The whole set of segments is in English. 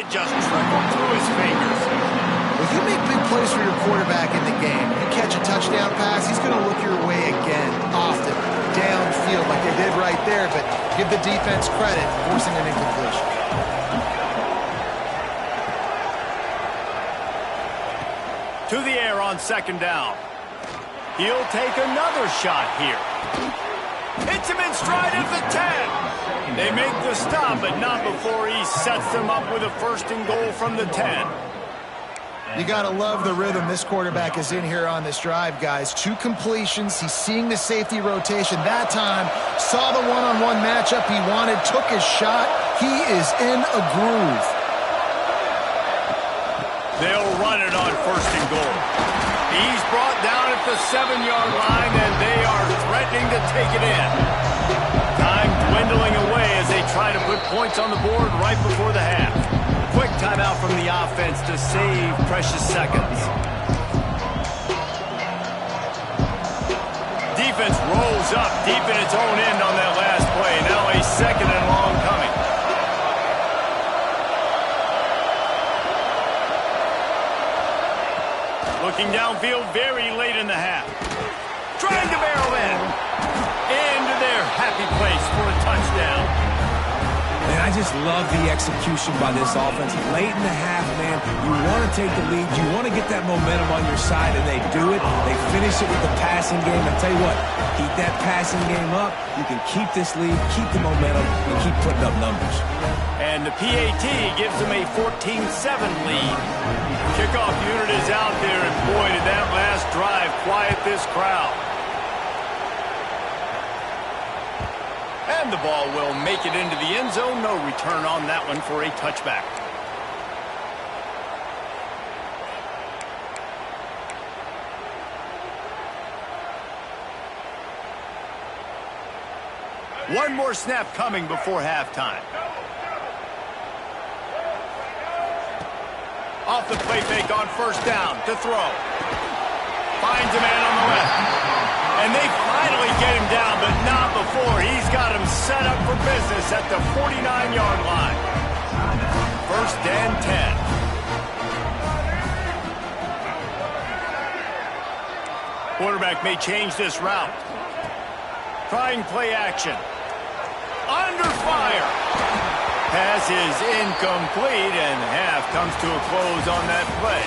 it just trickled through his fingers. If you make big plays for your quarterback in the game, you catch a touchdown pass, he's going to look your way again, often, downfield like they did right there, but give the defense credit, forcing an incompletion. To the air on second down. He'll take another shot here. Hits him in stride at the 10. They make the stop, but not before he sets them up with a first and goal from the 10. You got to love the rhythm this quarterback is in here on this drive, guys. 2 completions. He's seeing the safety rotation. That time, saw the one-on-one matchup he wanted, took his shot. He is in a groove. They'll run it on first and goal. He's brought down at the 7-yard line, and they are threatening to take it in. Time dwindling away as they try to put points on the board right before the half. Quick timeout from the offense to save precious seconds. Defense rolls up deep in its own end on that last play. Now a second and long coming. Looking downfield very late in the half. Trying to barrel in. Into their happy place for a touchdown. Man, I just love the execution by this offense. Late in the half, man, you want to take the lead. You want to get that momentum on your side, and they do it. They finish it with the passing game. I tell you what, keep that passing game up. You can keep this lead, keep the momentum, and keep putting up numbers. And the PAT gives them a 14-7 lead. Kickoff unit is out there, and boy, did that last drive quiet this crowd. And the ball will make it into the end zone. No return on that one for a touchback. One more snap coming before halftime. Off the play fake on first down to throw. Finds a man on the left. And they finally get him down, but not before. He's got him set up for business at the 49-yard line. First and 10. Quarterback may change this route. Trying play action. Under fire. Pass is incomplete, and half comes to a close on that play.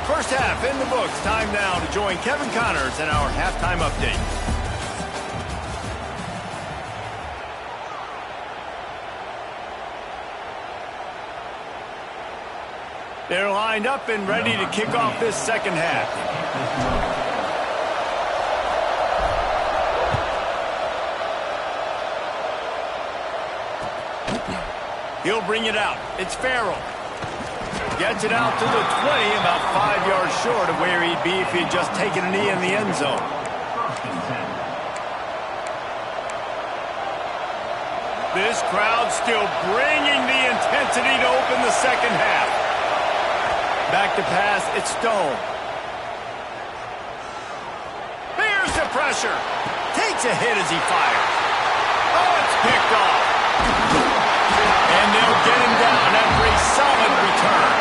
First half in the books. Time now to join Kevin Connors in our halftime update. They're lined up and ready to kick off this second half. He'll bring it out. It's Farrell. Gets it out to the 20, about 5 yards short of where he'd be if he'd just taken a knee in the end zone. This crowd still bringing the intensity to open the second half. Back to pass, it's Stone. Here's the pressure. Takes a hit as he fires. Oh, it's picked off. And they'll get him down after a solid return.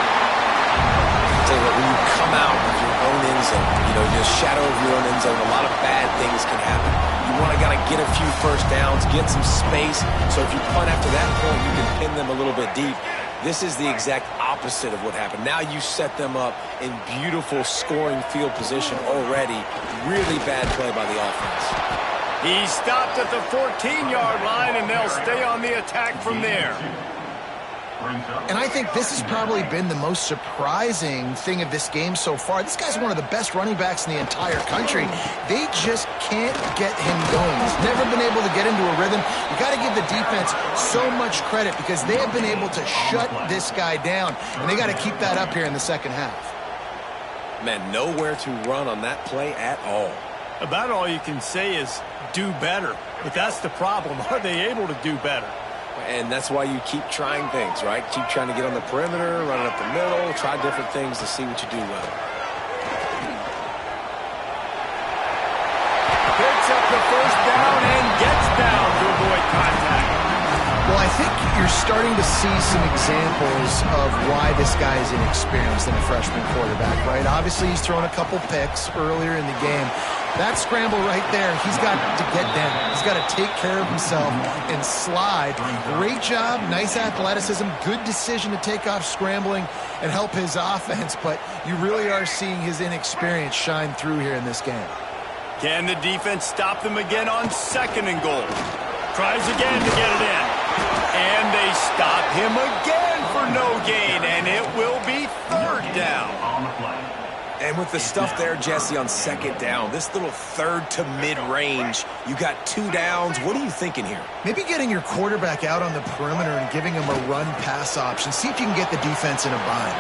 Tell you what, when you come out of your own end zone, just shadow of your own end zone, a lot of bad things can happen. You want to get a few first downs, get some space, so if you punt after that point, you can pin them a little bit deep. This is the exact opposite of what happened. Now you set them up in beautiful scoring field position already. Really bad play by the offense. He stopped at the 14-yard line, and they'll stay on the attack from there. And I think this has probably been the most surprising thing of this game so far. This guy's one of the best running backs in the entire country. They just can't get him going. He's never been able to get into a rhythm. You got to give the defense so much credit because they have been able to shut this guy down, and they got to keep that up here in the second half. Man, nowhere to run on that play at all. About all you can say is do better. But that's the problem. Are they able to do better? And that's why you keep trying things, right? Keep trying to get on the perimeter, run it up the middle, try different things to see what you do well. Picks up the first down and gets down to avoid contact. Well, I think you're starting to see some examples of why this guy is inexperienced in a freshman quarterback, right? Obviously, he's thrown a couple picks earlier in the game. That scramble right there, he's got to get down. He's got to take care of himself and slide. Great job, nice athleticism, good decision to take off scrambling and help his offense, but you really are seeing his inexperience shine through here in this game. Can the defense stop them again on 2nd and goal? Tries again to get it in. And they stop him again for no gain, and it will be 3rd down. And with the stuff there, Jesse, on 2nd down, this little 3rd to mid-range, you got 2 downs. What are you thinking here? Maybe getting your quarterback out on the perimeter and giving him a run-pass option. See if you can get the defense in a bind.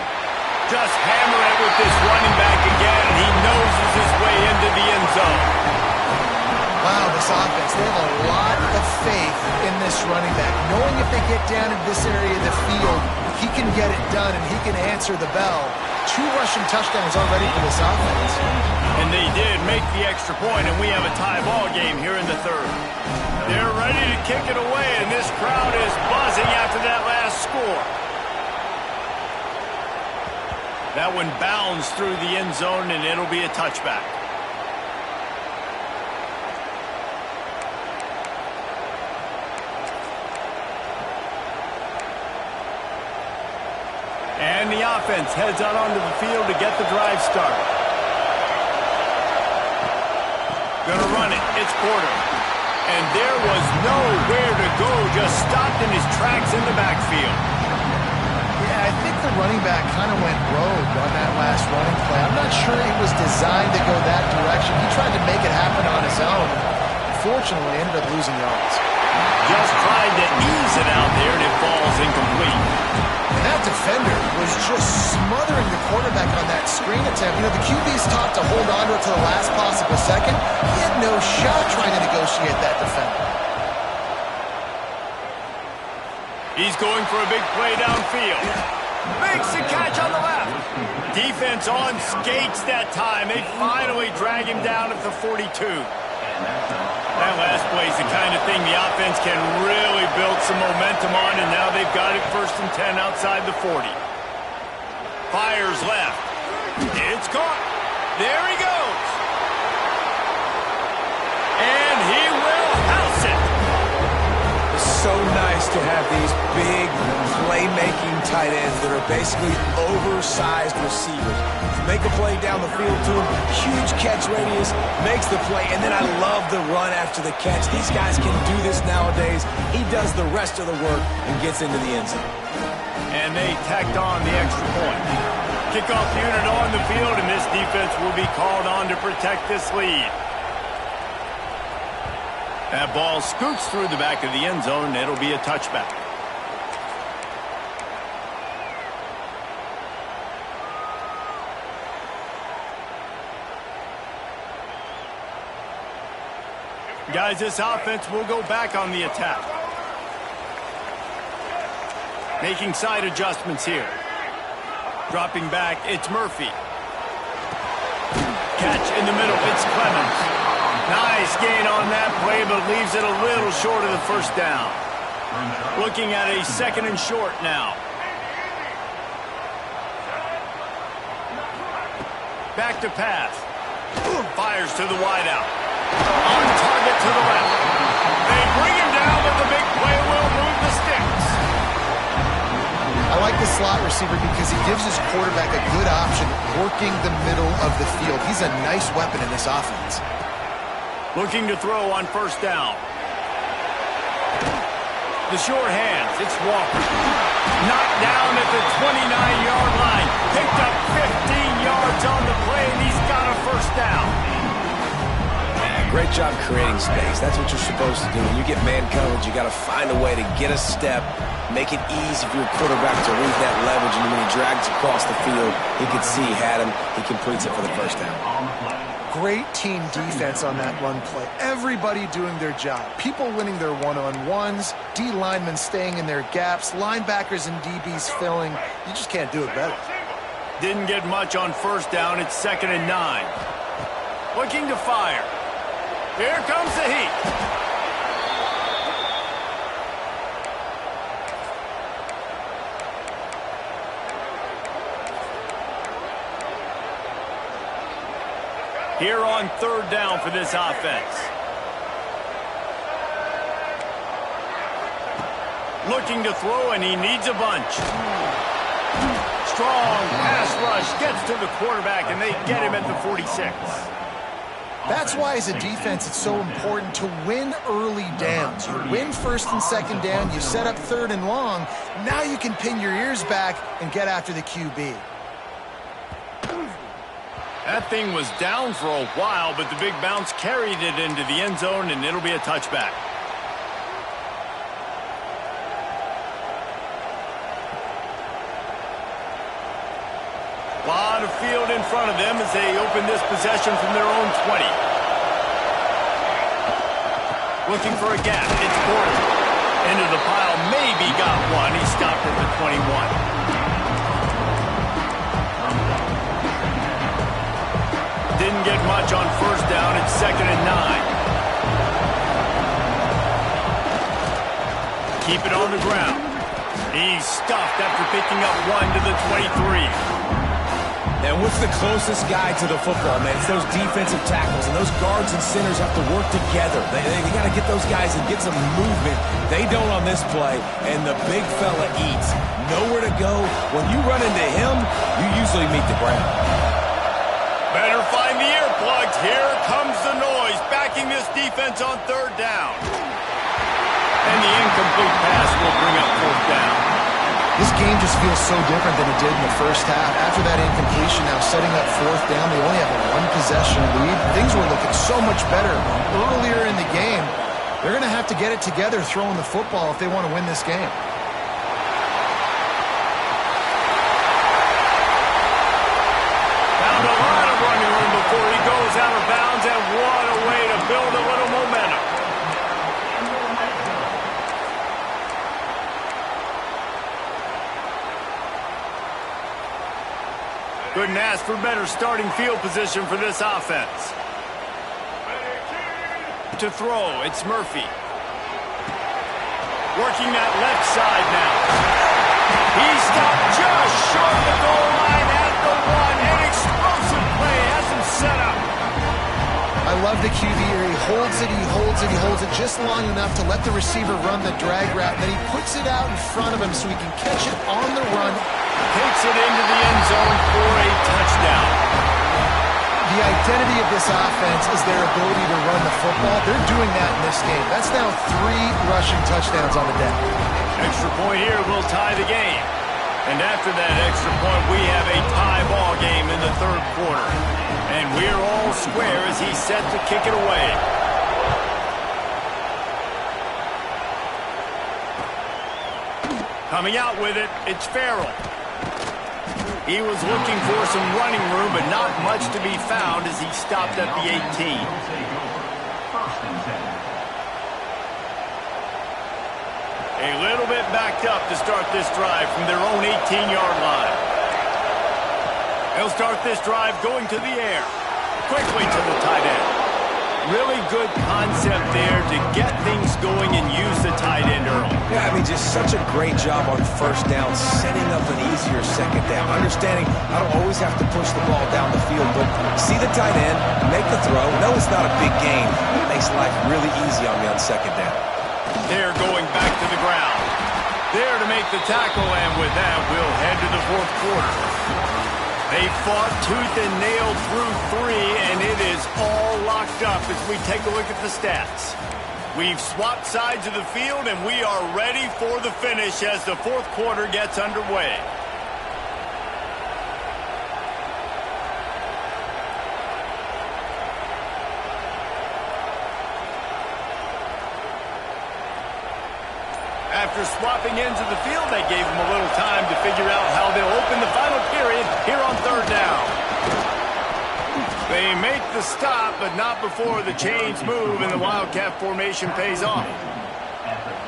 Just hammer it with this running back again. He noses his way into the end zone. Wow, this offense, they have a lot of faith in this running back. Knowing if they get down in this area of the field, he can get it done and he can answer the bell. 2 rushing touchdowns already for this offense. And they did make the extra point, and we have a tie ball game here in the 3rd. They're ready to kick it away, and this crowd is buzzing after that last score. That one bounds through the end zone, and it'll be a touchback. And the offense heads out onto the field to get the drive started. Gonna run it. It's Porter. And there was nowhere to go. Just stopped in his tracks in the backfield. Yeah, I think the running back kind of went rogue on that last running play. I'm not sure he was designed to go that direction. He tried to make it happen on his own. Unfortunately, ended up losing yards. Just tried to ease it out there, and it falls incomplete. And that defender was just smothering the quarterback on that screen attempt. You know, the QB's taught to hold on to it to the last possible second. He had no shot trying to negotiate that defender. He's going for a big play downfield. Makes the catch on the left. Defense on skates that time. They finally drag him down at the 42. That last play is the kind of thing the offense can really build some momentum on, and now they've got it 1st and 10 outside the 40. Fires left. It's caught. There he goes. And he will house it. It's so nice to have these big playmaking tight ends that are basically oversized receivers. Make a play down the field to him, huge catch radius, makes the play, and then I love the run after the catch. These guys can do this nowadays. He does the rest of the work and gets into the end zone. And they tacked on the extra point. Kickoff unit on the field, and this defense will be called on to protect this lead. That ball scoots through the back of the end zone, and it'll be a touchback. Guys, this offense will go back on the attack. Making side adjustments here. Dropping back, it's Murphy. Catch in the middle, it's Clemens. Nice gain on that play, but leaves it a little short of the 1st down. Looking at a 2nd and short now. Back to pass. Fires to the wideout. On target to the left. They bring him down, but the big play will move the sticks. I like the slot receiver because he gives his quarterback a good option working the middle of the field. He's a nice weapon in this offense. Looking to throw on 1st down. The short hands, it's Walker. Knocked down at the 29-yard line. Picked up 15 yards on the play, and he's got a 1st down. Great job creating space. That's what you're supposed to do. When you get man coverage, you got to find a way to get a step, make it easy for your quarterback to read that leverage, and when he drags across the field, he can see he had him. He completes it for the 1st down. Great team defense on that run play. Everybody doing their job. People winning their one-on-ones, D linemen staying in their gaps, linebackers and DBs filling. You just can't do it better. Didn't get much on 1st down. It's 2nd and 9. Looking to fire. Here comes the heat. Here on third down for this offense. Looking to throw, and he needs a bunch. Strong pass rush gets to the quarterback, and they get him at the 46. That's why, as a defense, it's so important to win early downs. You win first and second down, you set up third and long. Now you can pin your ears back and get after the QB. That thing was down for a while, but the big bounce carried it into the end zone, and it'll be a touchback. A lot of field in front of them as they open this possession from their own 20. Looking for a gap. It's Gordon. Into the pile. Maybe got one. He stopped at the 21. Didn't get much on first down. It's 2nd and 9. Keep it on the ground. He's stuffed after picking up one to the 23. And what's the closest guy to the football, man? It's those defensive tackles, and those guards and centers have to work together. They got to get those guys and get some movement. They don't on this play, and the big fella eats. Nowhere to go. When you run into him, you usually meet the ground. Better find the earplugs. Here comes the noise, backing this defense on third down. And the incomplete pass will bring up fourth down. This game just feels so different than it did in the first half. After that incompletion, now setting up fourth down, they only have a one-possession lead. Things were looking so much better earlier in the game. They're going to have to get it together throwing the football if they want to win this game. Found a lot of running room before he goes out of bounds, and what a way to build a little momentum. Couldn't ask for better starting field position for this offense. To throw, it's Murphy. Working that left side now. He stopped just short of the goal line at the one. An explosive play has him set up. I love the QB here. He holds it, he holds it, he holds it just long enough to let the receiver run the drag route, and then he puts it out in front of him so he can catch it on the run. Takes it into the end zone for a touchdown. The identity of this offense is their ability to run the football. They're doing that in this game. That's now 3 rushing touchdowns on the day. Extra point here will tie the game. And after that extra point, we have a tie ball game in the third quarter. And we're all square as he's set to kick it away. Coming out with it, it's Farrell. He was looking for some running room, but not much to be found as he stopped at the 18. A little bit backed up to start this drive from their own 18-yard line. They'll start this drive going to the air. Quickly to the tight end. Really good concept there to get things going and use the tight end early. Yeah, I mean, just such a great job on first down, setting up an easier second down. Understanding I don't always have to push the ball down the field, but see the tight end, make the throw. No, it's not a big gain. It makes life really easy on me on second down. They're going back to the ground. There to make the tackle, and with that, we'll head to the fourth quarter. They fought tooth and nail through 3, and it is all locked up as we take a look at the stats. We've swapped sides of the field, and we are ready for the finish as the fourth quarter gets underway. After swapping ends of the field, they gave them a little time to figure out how they'll open the final period here on third down. They make the stop, but not before the chains move and the Wildcat formation pays off.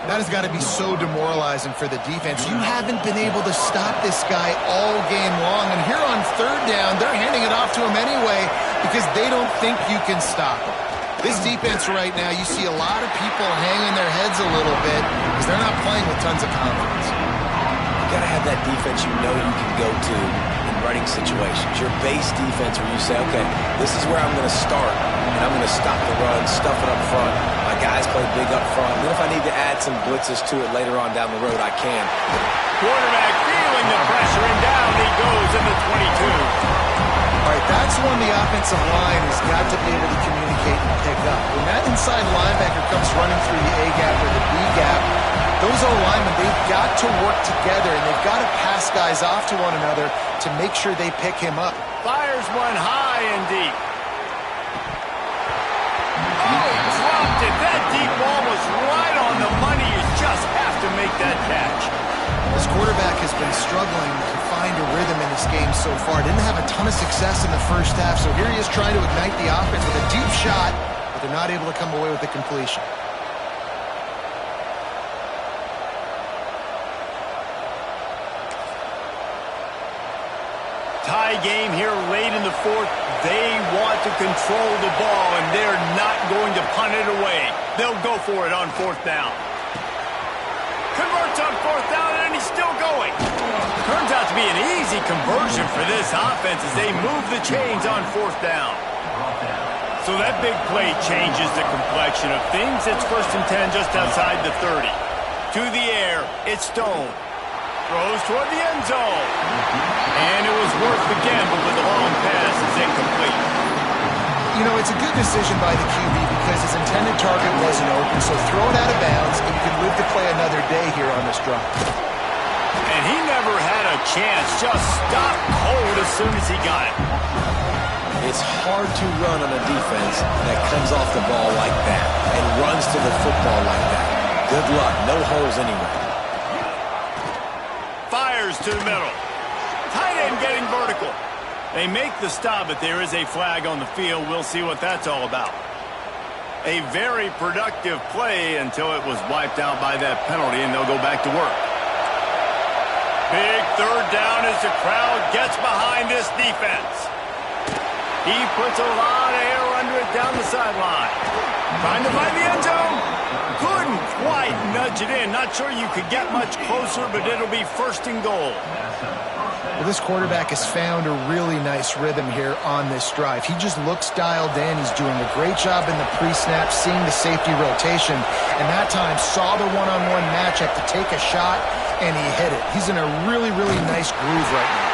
That has got to be so demoralizing for the defense. You haven't been able to stop this guy all game long, and here on third down, they're handing it off to him anyway because they don't think you can stop him. This defense right now, you see a lot of people hanging their heads a little bit because they're not playing with tons of confidence. You got to have that defense you know you can go to and running situations. Your base defense where you say, okay, this is where I'm going to start, and I'm going to stop the run, stuff it up front. My guys play big up front. And then if I need to add some blitzes to it later on down the road, I can. Quarterback feeling the pressure, and down he goes in the 22. All right, that's when the offensive line has got to be able to communicate and pick up. When that inside linebacker comes running through the A gap or the B gap, those O-linemen, they've got to work together, and they've got to pass guys off to one another to make sure they pick him up. Fires one high and deep. Oh, dropped it. That deep ball was right on the money. You just have to make that catch. This quarterback has been struggling to find a rhythm in this game so far. Didn't have a ton of success in the first half, so here he is trying to ignite the offense with a deep shot, but they're not able to come away with the completion. Tie game here late in the fourth. They want to control the ball, and they're not going to punt it away. They'll go for it on fourth down. Converts on fourth down, and he's still going. Turns out to be an easy conversion for this offense as they move the chains on fourth down. So that big play changes the complexion of things. It's 1st and 10 just outside the 30. To the air, it's Stone. Throws toward the end zone. And it was worth the gamble, but the long pass is incomplete. You know, it's a good decision by the QB because his intended target wasn't open, so throw it out of bounds, and you can live to play another day here on this drive. And he never had a chance, just stopped cold as soon as he got it. It's hard to run on a defense that comes off the ball like that and runs to the football like that. Good luck, no holes anywhere. Fires to the middle. Tight end getting vertical. They make the stop, but there is a flag on the field. We'll see what that's all about. A very productive play until it was wiped out by that penalty, and they'll go back to work. Big third down as the crowd gets behind this defense. He puts a lot of air under it down the sideline. Trying to find the end zone. Couldn't quite nudge it in. Not sure you could get much closer, but it'll be 1st and goal. Well, this quarterback has found a really nice rhythm here on this drive. He just looks dialed in. He's doing a great job in the pre-snap, seeing the safety rotation, and that time saw the one-on-one matchup to take a shot, and he hit it. He's in a really, really nice groove right now.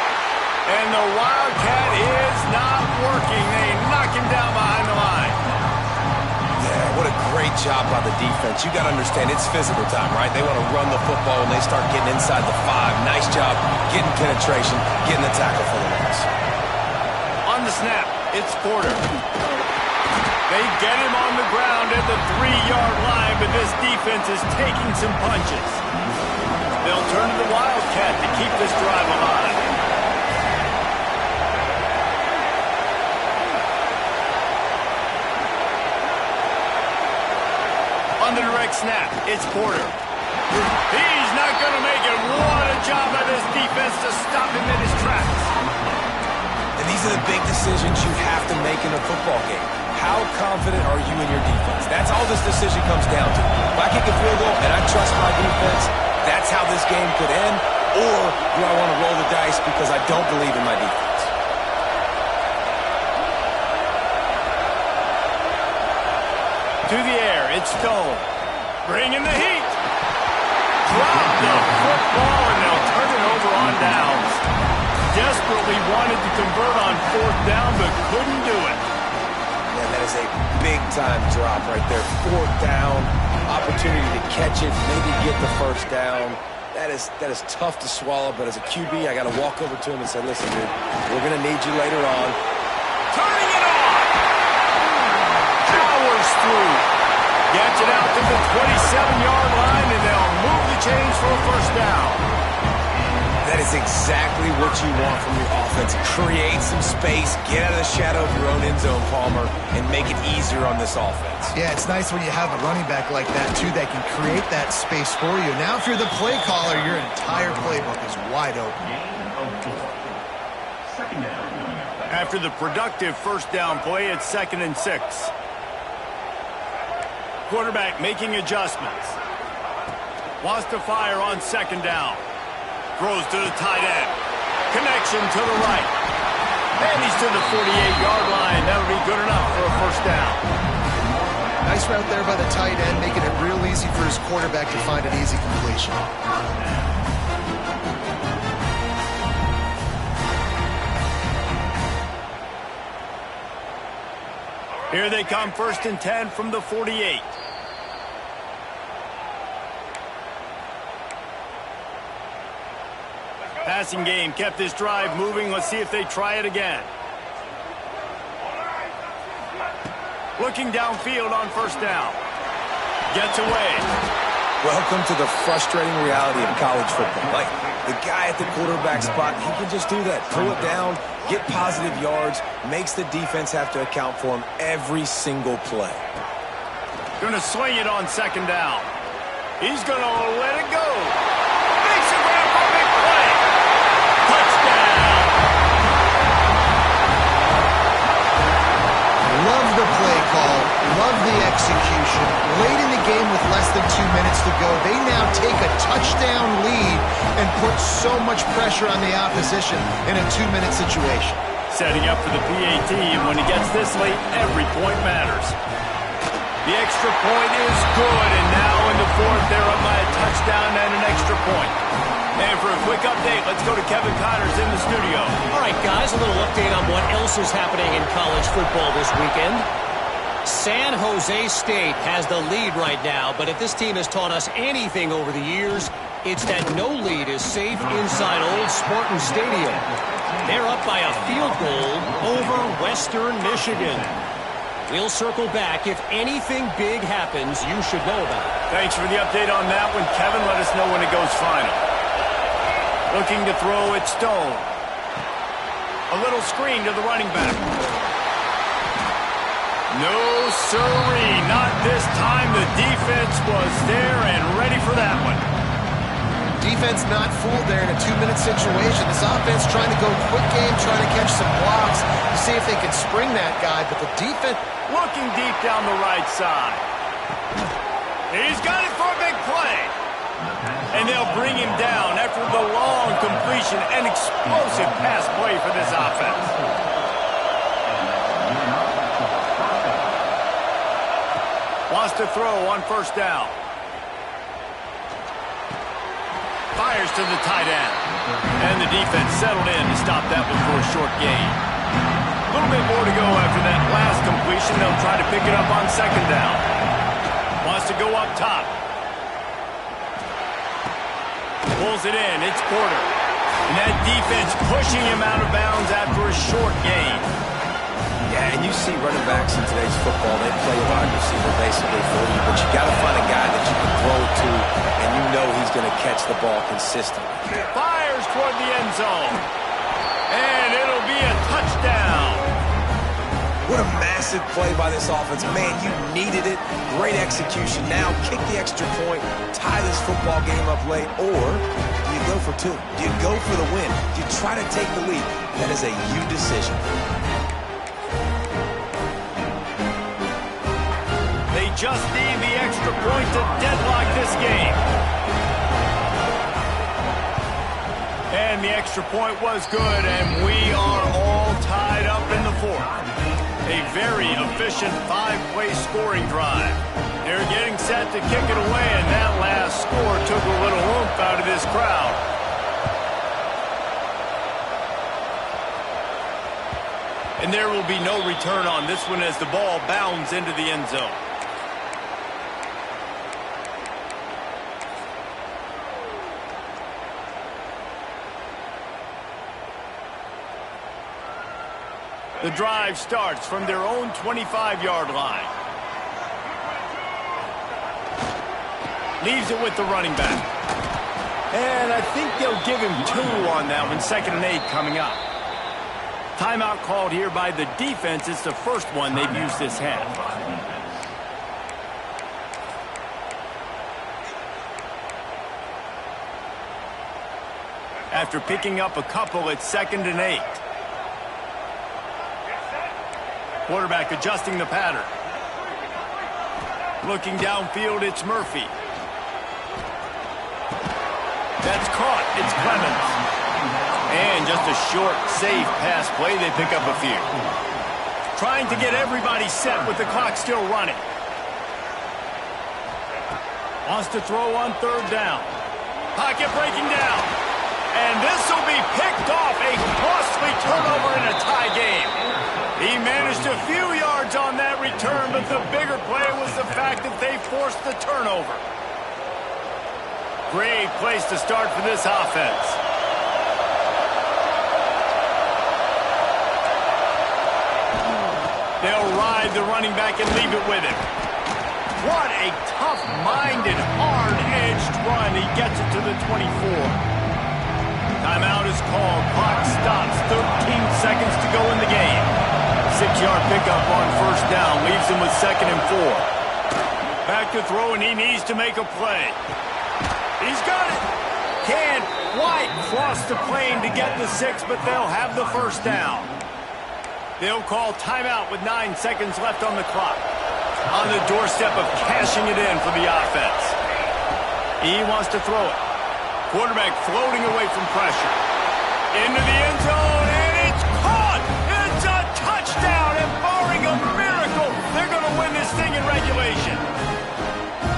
And the Wildcat is not working. They knock him down behind the line. Yeah, what a great job by the defense. You got to understand, it's physical time, right? They want to run the football, and they start getting inside the 5. Nice job getting penetration, getting the tackle for the loss. On the snap, it's Porter. They get him on the ground at the 3-yard line, but this defense is taking some punches. They'll turn to the Wildcat to keep this drive alive. On the direct snap, it's Porter. He's not going to make it. What a job by this defense to stop him in his tracks. And these are the big decisions you have to make in a football game. How confident are you in your defense? That's all this decision comes down to. If I kick a field goal and I trust my defense, that's how this game could end. Or do I want to roll the dice because I don't believe in my defense? To the air, it's Stone. Bringing the heat. Drop the football, and they'll turn it over on downs. Desperately wanted to convert on fourth down, but couldn't do it. Man, that is a big-time drop right there. Fourth down, opportunity to catch it, maybe get the first down. That is tough to swallow, but as a QB, I got to walk over to him and say, listen, dude, we're going to need you later on. Turning it on. Powers through. Gets it out to the 27-yard line, and they'll move the chains for a first down. That is exactly what you want from your offense. Create some space, get out of the shadow of your own end zone, Palmer, and make it easier on this offense. Yeah, it's nice when you have a running back like that, too, that can create that space for you. Now, if you're the play caller, your entire playbook is wide open. After the productive first down play, it's 2nd and 6. Quarterback making adjustments. Wants to fire on 2nd down. Throws to the tight end. Connection to the right. And he's to the 48-yard line. That would be good enough for a first down. Nice route there by the tight end, making it real easy for his quarterback to find an easy completion. Here they come, 1st and 10 from the 48. Passing game kept this drive moving. Let's see if they try it again. Looking downfield on 1st down. Gets away. Welcome to the frustrating reality of college football. Like, the guy at the quarterback spot, he can just do that. Pull it down, get positive yards, makes the defense have to account for him every single play. Gonna swing it on 2nd down. He's gonna let it go. Makes a grab for a big play. Touchdown. Love the play call. Love the execution. Late in the game with less than 2 minutes to go, they now take a touchdown lead and put so much pressure on the opposition in a 2-minute situation. Setting up for the PAT, and when he gets this late, every point matters. The extra point is good, and now in the 4th, they're up by a touchdown and an extra point. And for a quick update, let's go to Kevin Connors in the studio. All right, guys, a little update on what else is happening in college football this weekend. San Jose State has the lead right now, but if this team has taught us anything over the years, it's that no lead is safe inside Old Spartan Stadium. They're up by a field goal over Western Michigan. We'll circle back. If anything big happens, you should know about it. Thanks for the update on that one, Kevin. Let us know when it goes final. Looking to throw it, Stone. A little screen to the running back. No, sirree, not this time. The defense was there and ready for that one. Defense not fooled there in a 2-minute situation. This offense trying to go quick game, trying to catch some blocks to see if they can spring that guy, but the defense... Looking deep down the right side. He's got it for a big play. And they'll bring him down after the long completion. An explosive pass play for this offense. Wants to throw on 1st down. Fires to the tight end. And the defense settled in to stop that one for a short gain. A little bit more to go after that last completion. They'll try to pick it up on 2nd down. Wants to go up top. Pulls it in. It's Porter. And that defense pushing him out of bounds after a short gain. Yeah, and you see running backs in today's football, they play wide receiver basically for you, but you got to find a guy that you can throw it to, and you know he's going to catch the ball consistently. Fires toward the end zone. And it'll be a touchdown. What a massive play by this offense. Man, you needed it. Great execution. Now kick the extra point, tie this football game up late, or do you go for 2? Do you go for the win? Do you try to take the lead? That is a you decision. They just need the extra point to deadlock this game. And the extra point was good, and we are all tied up in the 4th. A very efficient 5-play scoring drive. They're getting set to kick it away, and that last score took a little oomph out of this crowd. And there will be no return on this one as the ball bounds into the end zone. The drive starts from their own 25-yard line. Leaves it with the running back. And I think they'll give him 2 on that one. 2nd and 8 coming up. Timeout called here by the defense. It's the first one they've used this half. After picking up a couple, it's 2nd and 8. Quarterback adjusting the pattern. Looking downfield, it's Murphy. That's caught. It's Clemens. And just a short, safe pass play. They pick up a few. Trying to get everybody set with the clock still running. Wants to throw on third down. Pocket breaking down. And this will be picked off. A costly turnover in a tie game. He managed a few yards on that return, but the bigger play was the fact that they forced the turnover. Great place to start for this offense. They'll ride the running back and leave it with him. What a tough-minded, hard-edged run. He gets it to the 24. Timeout is called. Clock stops. 13 seconds to go in the game. 6-yard pickup on first down. Leaves him with 2nd and 4. Back to throw, and he needs to make a play. He's got it. Can't quite cross the plane to get the 6, but they'll have the first down. They'll call timeout with 9 seconds left on the clock. On the doorstep of cashing it in for the offense. He wants to throw it. Quarterback floating away from pressure. Into the end zone, and it's caught! It's a touchdown, and barring a miracle, they're going to win this thing in regulation.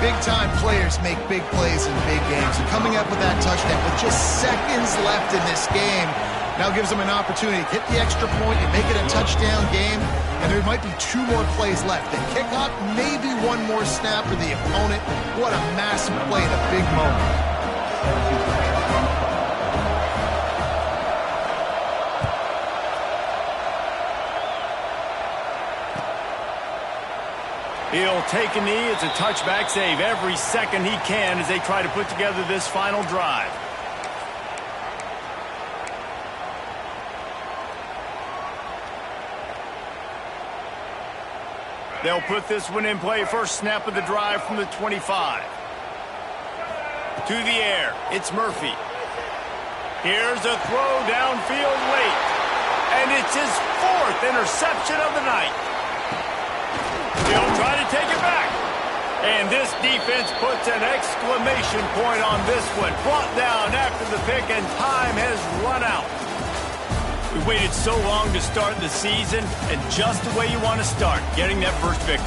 Big-time players make big plays in big games. And coming up with that touchdown with just seconds left in this game now gives them an opportunity to hit the extra point and make it a touchdown game. And there might be 2 more plays left. They kick off, maybe 1 more snap for the opponent. What a massive play in a big moment. He'll take a knee. It's a touchback save every second he can as they try to put together this final drive. They'll put this one in play. First snap of the drive from the 25. To the air. It's Murphy. Here's a throw downfield late. And it's his 4th interception of the night. He'll try to take it back. And this defense puts an exclamation point on this one. Brought down after the pick, and time has run out. We waited so long to start the season, and just the way you want to start, getting that first victory.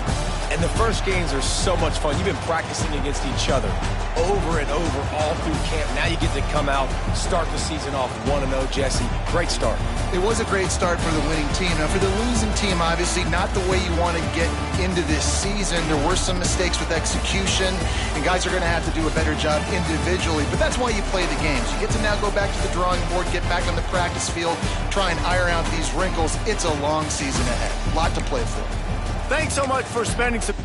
And the first games are so much fun. You've been practicing against each other over and over all through camp. Now you get to come out, start the season off 1-0, Jesse. Great start. It was a great start for the winning team. Now, for the losing team, obviously not the way you want to get into this season. There were some mistakes with execution, and guys are going to have to do a better job individually. But that's why you play the games. You get to now go back to the drawing board, get back on the practice field, try and iron out these wrinkles. It's a long season ahead. A lot to play for. Thanks so much for spending some